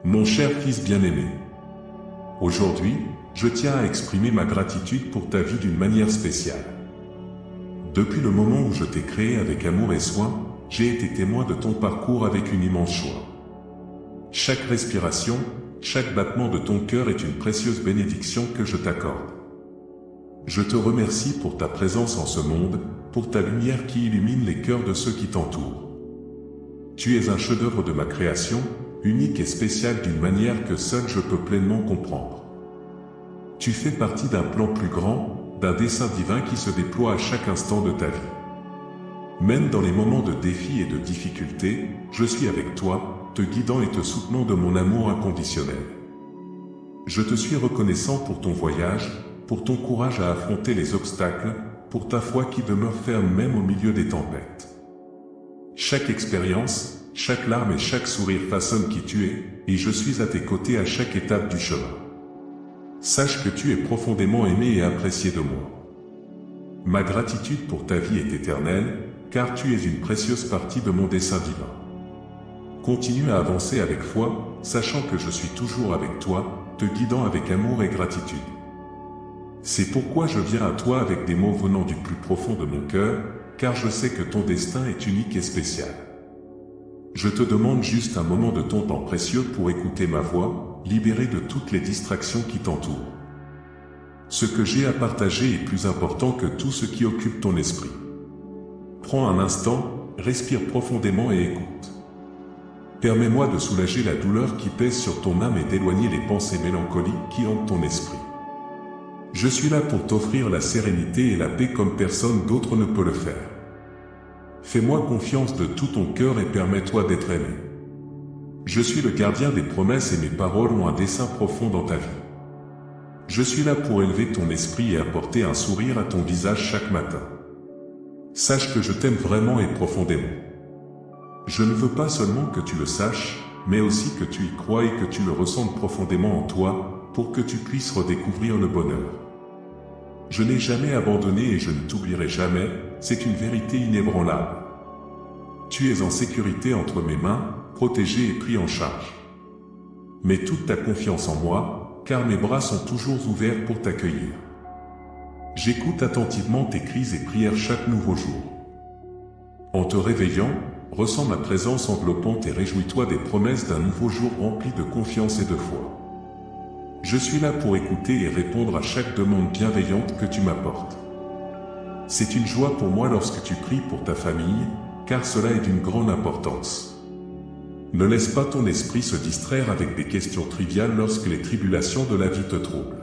Mon cher fils bien-aimé, aujourd'hui, je tiens à exprimer ma gratitude pour ta vie d'une manière spéciale. Depuis le moment où je t'ai créé avec amour et soin, j'ai été témoin de ton parcours avec une immense joie. Chaque respiration, chaque battement de ton cœur est une précieuse bénédiction que je t'accorde. Je te remercie pour ta présence en ce monde, pour ta lumière qui illumine les cœurs de ceux qui t'entourent. Tu es un chef-d'œuvre de ma création, unique et spécial d'une manière que seul je peux pleinement comprendre. Tu fais partie d'un plan plus grand, d'un dessein divin qui se déploie à chaque instant de ta vie. Même dans les moments de défi et de difficulté, je suis avec toi, te guidant et te soutenant de mon amour inconditionnel. Je te suis reconnaissant pour ton voyage, pour ton courage à affronter les obstacles, pour ta foi qui demeure ferme même au milieu des tempêtes. Chaque expérience, chaque larme et chaque sourire façonnent qui tu es, et je suis à tes côtés à chaque étape du chemin. Sache que tu es profondément aimé et apprécié de moi. Ma gratitude pour ta vie est éternelle, car tu es une précieuse partie de mon dessein divin. Continue à avancer avec foi, sachant que je suis toujours avec toi, te guidant avec amour et gratitude. C'est pourquoi je viens à toi avec des mots venant du plus profond de mon cœur, car je sais que ton destin est unique et spécial. Je te demande juste un moment de ton temps précieux pour écouter ma voix, libérée de toutes les distractions qui t'entourent. Ce que j'ai à partager est plus important que tout ce qui occupe ton esprit. Prends un instant, respire profondément et écoute. Permets-moi de soulager la douleur qui pèse sur ton âme et d'éloigner les pensées mélancoliques qui hantent ton esprit. Je suis là pour t'offrir la sérénité et la paix comme personne d'autre ne peut le faire. Fais-moi confiance de tout ton cœur et permets-toi d'être aimé. Je suis le gardien des promesses et mes paroles ont un dessein profond dans ta vie. Je suis là pour élever ton esprit et apporter un sourire à ton visage chaque matin. Sache que je t'aime vraiment et profondément. Je ne veux pas seulement que tu le saches, mais aussi que tu y crois et que tu le ressentes profondément en toi, pour que tu puisses redécouvrir le bonheur. Je n'ai jamais abandonné et je ne t'oublierai jamais, c'est une vérité inébranlable. Tu es en sécurité entre mes mains, protégé et pris en charge. Mets toute ta confiance en moi, car mes bras sont toujours ouverts pour t'accueillir. J'écoute attentivement tes cris et prières chaque nouveau jour. En te réveillant, ressens ma présence enveloppante et réjouis-toi des promesses d'un nouveau jour rempli de confiance et de foi. Je suis là pour écouter et répondre à chaque demande bienveillante que tu m'apportes. C'est une joie pour moi lorsque tu pries pour ta famille, car cela est d'une grande importance. Ne laisse pas ton esprit se distraire avec des questions triviales lorsque les tribulations de la vie te troublent.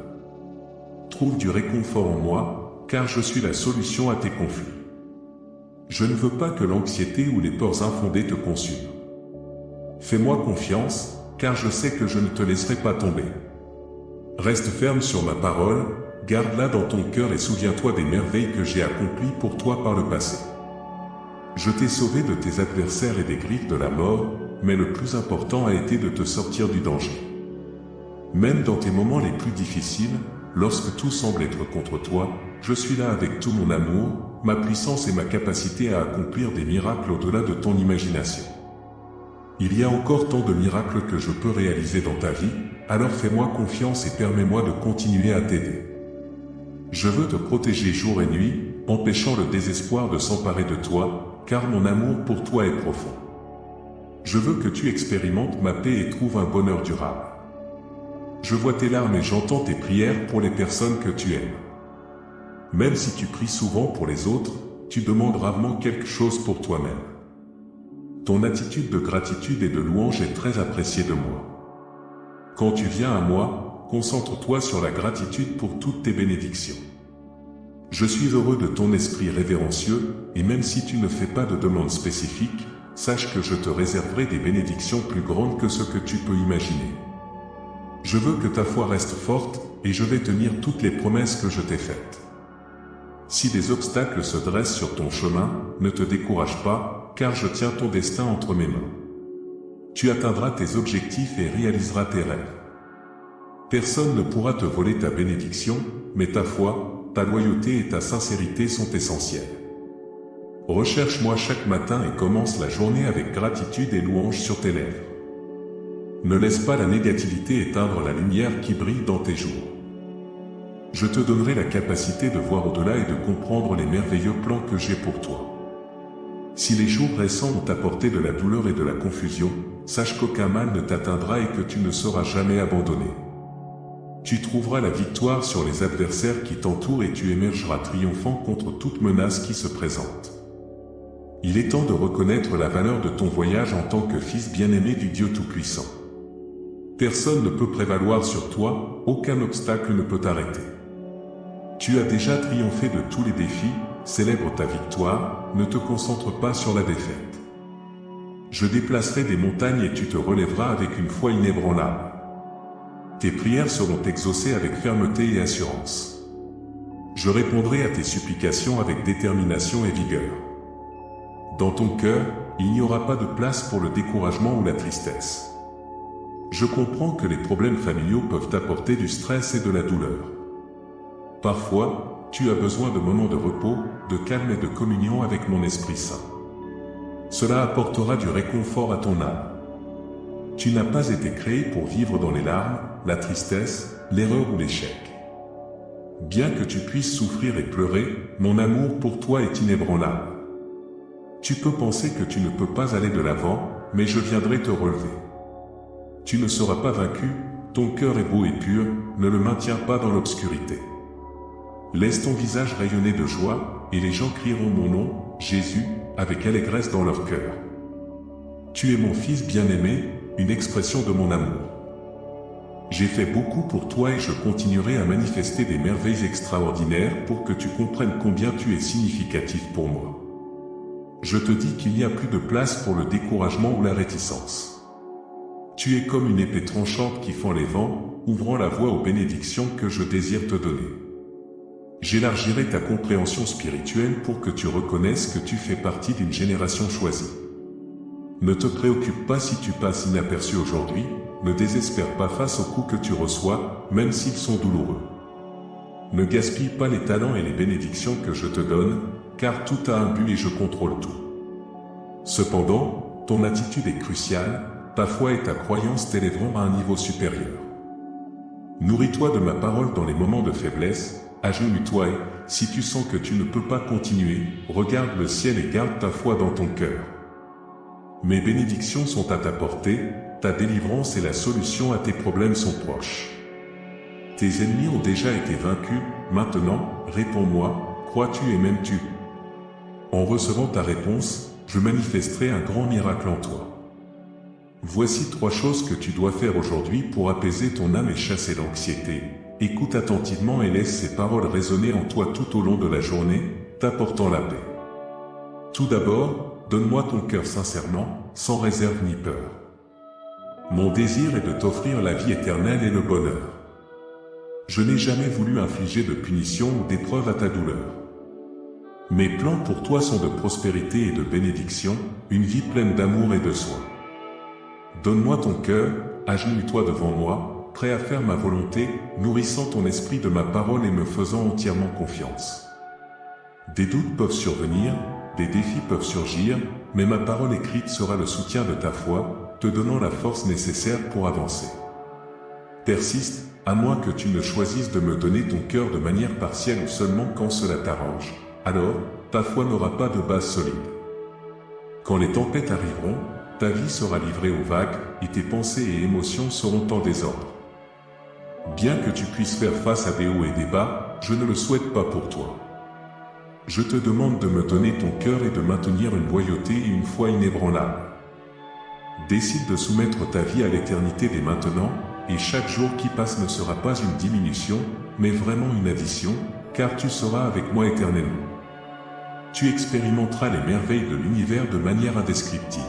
Trouve du réconfort en moi, car je suis la solution à tes conflits. Je ne veux pas que l'anxiété ou les peurs infondées te consument. Fais-moi confiance, car je sais que je ne te laisserai pas tomber. Reste ferme sur ma parole, garde-la dans ton cœur et souviens-toi des merveilles que j'ai accomplies pour toi par le passé. Je t'ai sauvé de tes adversaires et des griffes de la mort, mais le plus important a été de te sortir du danger. Même dans tes moments les plus difficiles, lorsque tout semble être contre toi, je suis là avec tout mon amour, ma puissance et ma capacité à accomplir des miracles au-delà de ton imagination. Il y a encore tant de miracles que je peux réaliser dans ta vie, alors fais-moi confiance et permets-moi de continuer à t'aider. Je veux te protéger jour et nuit, empêchant le désespoir de s'emparer de toi, car mon amour pour toi est profond. Je veux que tu expérimentes ma paix et trouves un bonheur durable. Je vois tes larmes et j'entends tes prières pour les personnes que tu aimes. Même si tu pries souvent pour les autres, tu demandes rarement quelque chose pour toi-même. Ton attitude de gratitude et de louange est très appréciée de moi. Quand tu viens à moi, concentre-toi sur la gratitude pour toutes tes bénédictions. Je suis heureux de ton esprit révérencieux, et même si tu ne fais pas de demande spécifique, sache que je te réserverai des bénédictions plus grandes que ce que tu peux imaginer. Je veux que ta foi reste forte, et je vais tenir toutes les promesses que je t'ai faites. Si des obstacles se dressent sur ton chemin, ne te décourage pas, car je tiens ton destin entre mes mains. Tu atteindras tes objectifs et réaliseras tes rêves. Personne ne pourra te voler ta bénédiction, mais ta foi, ta loyauté et ta sincérité sont essentielles. Recherche-moi chaque matin et commence la journée avec gratitude et louange sur tes lèvres. Ne laisse pas la négativité éteindre la lumière qui brille dans tes jours. Je te donnerai la capacité de voir au-delà et de comprendre les merveilleux plans que j'ai pour toi. Si les jours récents ont apporté de la douleur et de la confusion, sache qu'aucun mal ne t'atteindra et que tu ne seras jamais abandonné. Tu trouveras la victoire sur les adversaires qui t'entourent et tu émergeras triomphant contre toute menace qui se présente. Il est temps de reconnaître la valeur de ton voyage en tant que fils bien-aimé du Dieu Tout-Puissant. Personne ne peut prévaloir sur toi, aucun obstacle ne peut t'arrêter. Tu as déjà triomphé de tous les défis, célèbre ta victoire, ne te concentre pas sur la défaite. Je déplacerai des montagnes et tu te relèveras avec une foi inébranlable. Tes prières seront exaucées avec fermeté et assurance. Je répondrai à tes supplications avec détermination et vigueur. Dans ton cœur, il n'y aura pas de place pour le découragement ou la tristesse. Je comprends que les problèmes familiaux peuvent apporter du stress et de la douleur. Parfois, tu as besoin de moments de repos, de calme et de communion avec mon Esprit Saint. Cela apportera du réconfort à ton âme. Tu n'as pas été créé pour vivre dans les larmes, la tristesse, l'erreur ou l'échec. Bien que tu puisses souffrir et pleurer, mon amour pour toi est inébranlable. Tu peux penser que tu ne peux pas aller de l'avant, mais je viendrai te relever. Tu ne seras pas vaincu, ton cœur est beau et pur, ne le maintiens pas dans l'obscurité. Laisse ton visage rayonner de joie, et les gens crieront mon nom, Jésus, avec allégresse dans leur cœur. Tu es mon fils bien-aimé, une expression de mon amour. J'ai fait beaucoup pour toi et je continuerai à manifester des merveilles extraordinaires pour que tu comprennes combien tu es significatif pour moi. Je te dis qu'il n'y a plus de place pour le découragement ou la réticence. Tu es comme une épée tranchante qui fend les vents, ouvrant la voie aux bénédictions que je désire te donner. J'élargirai ta compréhension spirituelle pour que tu reconnaisses que tu fais partie d'une génération choisie. Ne te préoccupe pas si tu passes inaperçu aujourd'hui, ne désespère pas face aux coups que tu reçois, même s'ils sont douloureux. Ne gaspille pas les talents et les bénédictions que je te donne, car tout a un but et je contrôle tout. Cependant, ton attitude est cruciale, ta foi et ta croyance t'élèveront à un niveau supérieur. Nourris-toi de ma parole dans les moments de faiblesse, agenouille-toi et, si tu sens que tu ne peux pas continuer, regarde le ciel et garde ta foi dans ton cœur. Mes bénédictions sont à ta portée, ta délivrance et la solution à tes problèmes sont proches. Tes ennemis ont déjà été vaincus, maintenant, réponds-moi, crois-tu et m'aimes-tu? En recevant ta réponse, je manifesterai un grand miracle en toi. Voici 3 choses que tu dois faire aujourd'hui pour apaiser ton âme et chasser l'anxiété. Écoute attentivement et laisse ces paroles résonner en toi tout au long de la journée, t'apportant la paix. Tout d'abord, donne-moi ton cœur sincèrement, sans réserve ni peur. Mon désir est de t'offrir la vie éternelle et le bonheur. Je n'ai jamais voulu infliger de punition ou d'épreuve à ta douleur. Mes plans pour toi sont de prospérité et de bénédiction, une vie pleine d'amour et de soin. Donne-moi ton cœur, agenouille-toi devant moi, prêt à faire ma volonté, nourrissant ton esprit de ma parole et me faisant entièrement confiance. Des doutes peuvent survenir, des défis peuvent surgir, mais ma parole écrite sera le soutien de ta foi, te donnant la force nécessaire pour avancer. Persiste, à moins que tu ne choisisses de me donner ton cœur de manière partielle ou seulement quand cela t'arrange, alors, ta foi n'aura pas de base solide. Quand les tempêtes arriveront, ta vie sera livrée aux vagues, et tes pensées et émotions seront en désordre. Bien que tu puisses faire face à des hauts et des bas, je ne le souhaite pas pour toi. Je te demande de me donner ton cœur et de maintenir une loyauté et une foi inébranlables. Décide de soumettre ta vie à l'éternité dès maintenant, et chaque jour qui passe ne sera pas une diminution, mais vraiment une addition, car tu seras avec moi éternellement. Tu expérimenteras les merveilles de l'univers de manière indescriptible.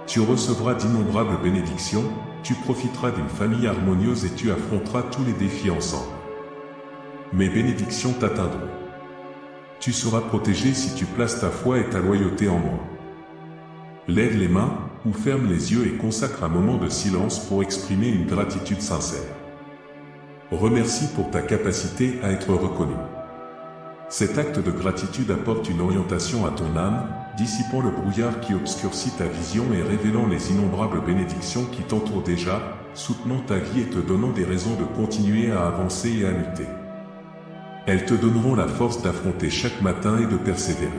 Tu recevras d'innombrables bénédictions, tu profiteras d'une famille harmonieuse et tu affronteras tous les défis ensemble. Mes bénédictions t'atteindront. Tu seras protégé si tu places ta foi et ta loyauté en moi. Lève les mains, ou ferme les yeux et consacre un moment de silence pour exprimer une gratitude sincère. Remercie pour ta capacité à être reconnu. Cet acte de gratitude apporte une orientation à ton âme, dissipant le brouillard qui obscurcit ta vision et révélant les innombrables bénédictions qui t'entourent déjà, soutenant ta vie et te donnant des raisons de continuer à avancer et à lutter. Elles te donneront la force d'affronter chaque matin et de persévérer.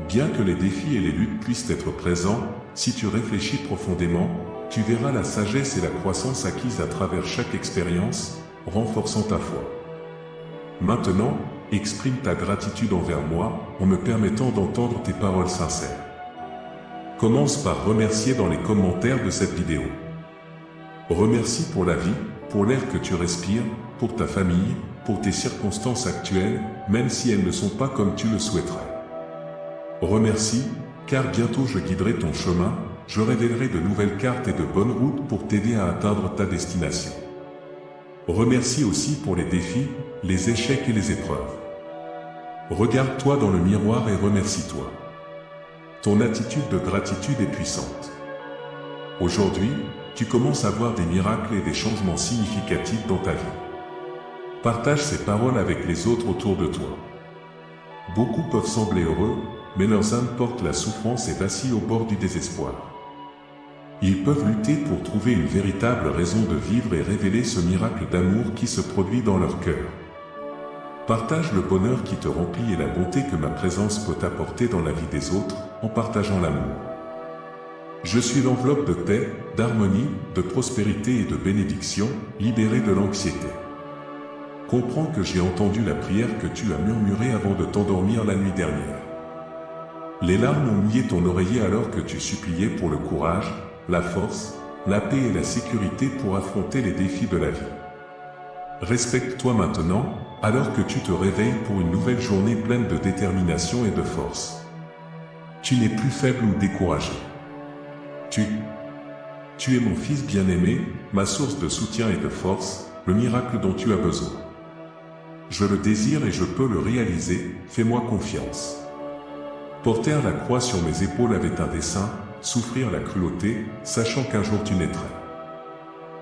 Bien que les défis et les luttes puissent être présents, si tu réfléchis profondément, tu verras la sagesse et la croissance acquises à travers chaque expérience, renforçant ta foi. Maintenant, exprime ta gratitude envers moi, en me permettant d'entendre tes paroles sincères. Commence par remercier dans les commentaires de cette vidéo. Remercie pour la vie, pour l'air que tu respires, pour ta famille, pour tes circonstances actuelles, même si elles ne sont pas comme tu le souhaiterais. Remercie, car bientôt je guiderai ton chemin, je révélerai de nouvelles cartes et de bonnes routes pour t'aider à atteindre ta destination. Remercie aussi pour les défis, les échecs et les épreuves. Regarde-toi dans le miroir et remercie-toi. Ton attitude de gratitude est puissante. Aujourd'hui, tu commences à voir des miracles et des changements significatifs dans ta vie. Partage ces paroles avec les autres autour de toi. Beaucoup peuvent sembler heureux, mais leurs âmes portent la souffrance et vacillent au bord du désespoir. Ils peuvent lutter pour trouver une véritable raison de vivre et révéler ce miracle d'amour qui se produit dans leur cœur. Partage le bonheur qui te remplit et la bonté que ma présence peut apporter dans la vie des autres, en partageant l'amour. Je suis l'enveloppe de paix, d'harmonie, de prospérité et de bénédiction, libérée de l'anxiété. Comprends que j'ai entendu la prière que tu as murmurée avant de t'endormir la nuit dernière. Les larmes ont mouillé ton oreiller alors que tu suppliais pour le courage, la force, la paix et la sécurité pour affronter les défis de la vie. Respecte-toi maintenant, alors que tu te réveilles pour une nouvelle journée pleine de détermination et de force. Tu n'es plus faible ou découragé. Tu es mon fils bien-aimé, ma source de soutien et de force, le miracle dont tu as besoin. Je le désire et je peux le réaliser, fais-moi confiance. Porter la croix sur mes épaules avait un dessein, souffrir la cruauté, sachant qu'un jour tu naîtrais.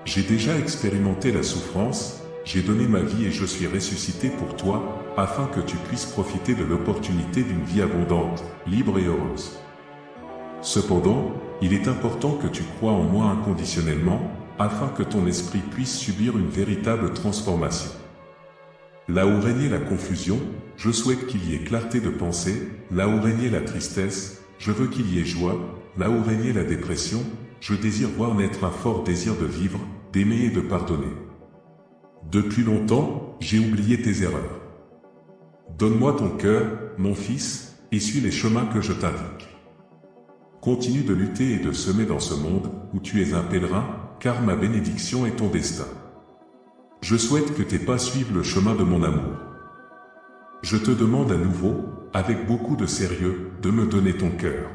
J'ai déjà expérimenté la souffrance, j'ai donné ma vie et je suis ressuscité pour toi, afin que tu puisses profiter de l'opportunité d'une vie abondante, libre et heureuse. Cependant, il est important que tu crois en moi inconditionnellement, afin que ton esprit puisse subir une véritable transformation. Là où régnait la confusion, je souhaite qu'il y ait clarté de pensée, là où régnait la tristesse, je veux qu'il y ait joie, là où régnait la dépression, je désire voir naître un fort désir de vivre, d'aimer et de pardonner. Depuis longtemps, j'ai oublié tes erreurs. Donne-moi ton cœur, mon fils, et suis les chemins que je t'indique. Continue de lutter et de semer dans ce monde, où tu es un pèlerin, car ma bénédiction est ton destin. Je souhaite que tes pas suivent le chemin de mon amour. Je te demande à nouveau, avec beaucoup de sérieux, de me donner ton cœur.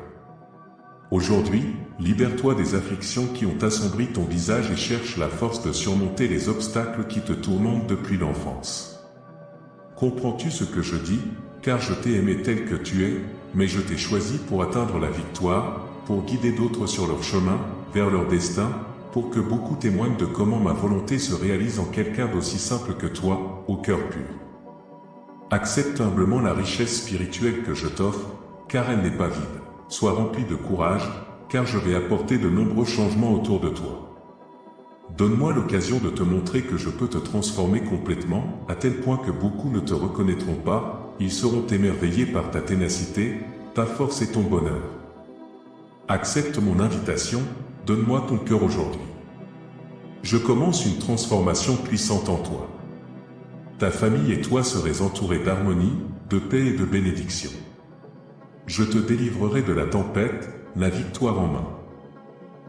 Aujourd'hui, libère-toi des afflictions qui ont assombri ton visage et cherche la force de surmonter les obstacles qui te tourmentent depuis l'enfance. Comprends-tu ce que je dis, car je t'ai aimé tel que tu es, mais je t'ai choisi pour atteindre la victoire, pour guider d'autres sur leur chemin, vers leur destin, pour que beaucoup témoignent de comment ma volonté se réalise en quelqu'un d'aussi simple que toi, au cœur pur. Accepte humblement la richesse spirituelle que je t'offre, car elle n'est pas vide. Sois rempli de courage, car je vais apporter de nombreux changements autour de toi. Donne-moi l'occasion de te montrer que je peux te transformer complètement, à tel point que beaucoup ne te reconnaîtront pas, ils seront émerveillés par ta ténacité, ta force et ton bonheur. Accepte mon invitation, donne-moi ton cœur aujourd'hui. Je commence une transformation puissante en toi. Ta famille et toi serez entourés d'harmonie, de paix et de bénédiction. Je te délivrerai de la tempête, la victoire en main.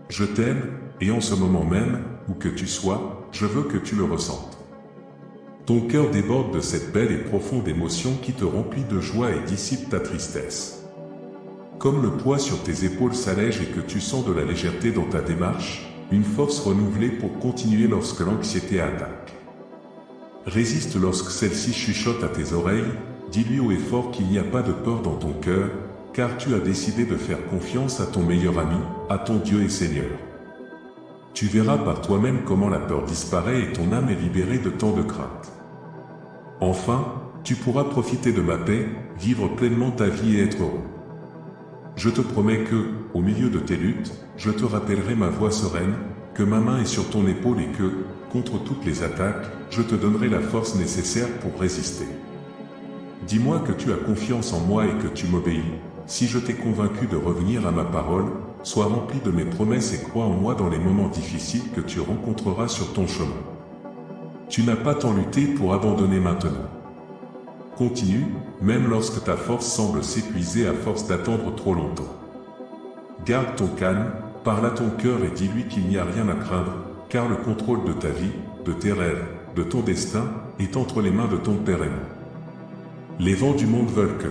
Je t'aime, et en ce moment même, où que tu sois, je veux que tu le ressentes. Ton cœur déborde de cette belle et profonde émotion qui te remplit de joie et dissipe ta tristesse. Comme le poids sur tes épaules s'allège et que tu sens de la légèreté dans ta démarche, une force renouvelée pour continuer lorsque l'anxiété attaque. Résiste lorsque celle-ci chuchote à tes oreilles, dis-lui haut et fort qu'il n'y a pas de peur dans ton cœur, car tu as décidé de faire confiance à ton meilleur ami, à ton Dieu et Seigneur. Tu verras par toi-même comment la peur disparaît et ton âme est libérée de tant de crainte. Enfin, tu pourras profiter de ma paix, vivre pleinement ta vie et être heureux. Je te promets que, au milieu de tes luttes, je te rappellerai ma voix sereine, que ma main est sur ton épaule et que, contre toutes les attaques, je te donnerai la force nécessaire pour résister. Dis-moi que tu as confiance en moi et que tu m'obéis. Si je t'ai convaincu de revenir à ma parole, sois rempli de mes promesses et crois en moi dans les moments difficiles que tu rencontreras sur ton chemin. Tu n'as pas tant lutté pour abandonner maintenant. Continue, même lorsque ta force semble s'épuiser à force d'attendre trop longtemps. Garde ton calme, parle à ton cœur et dis-lui qu'il n'y a rien à craindre, car le contrôle de ta vie, de tes rêves, de ton destin, est entre les mains de ton Père aimant. Les vents du monde veulent que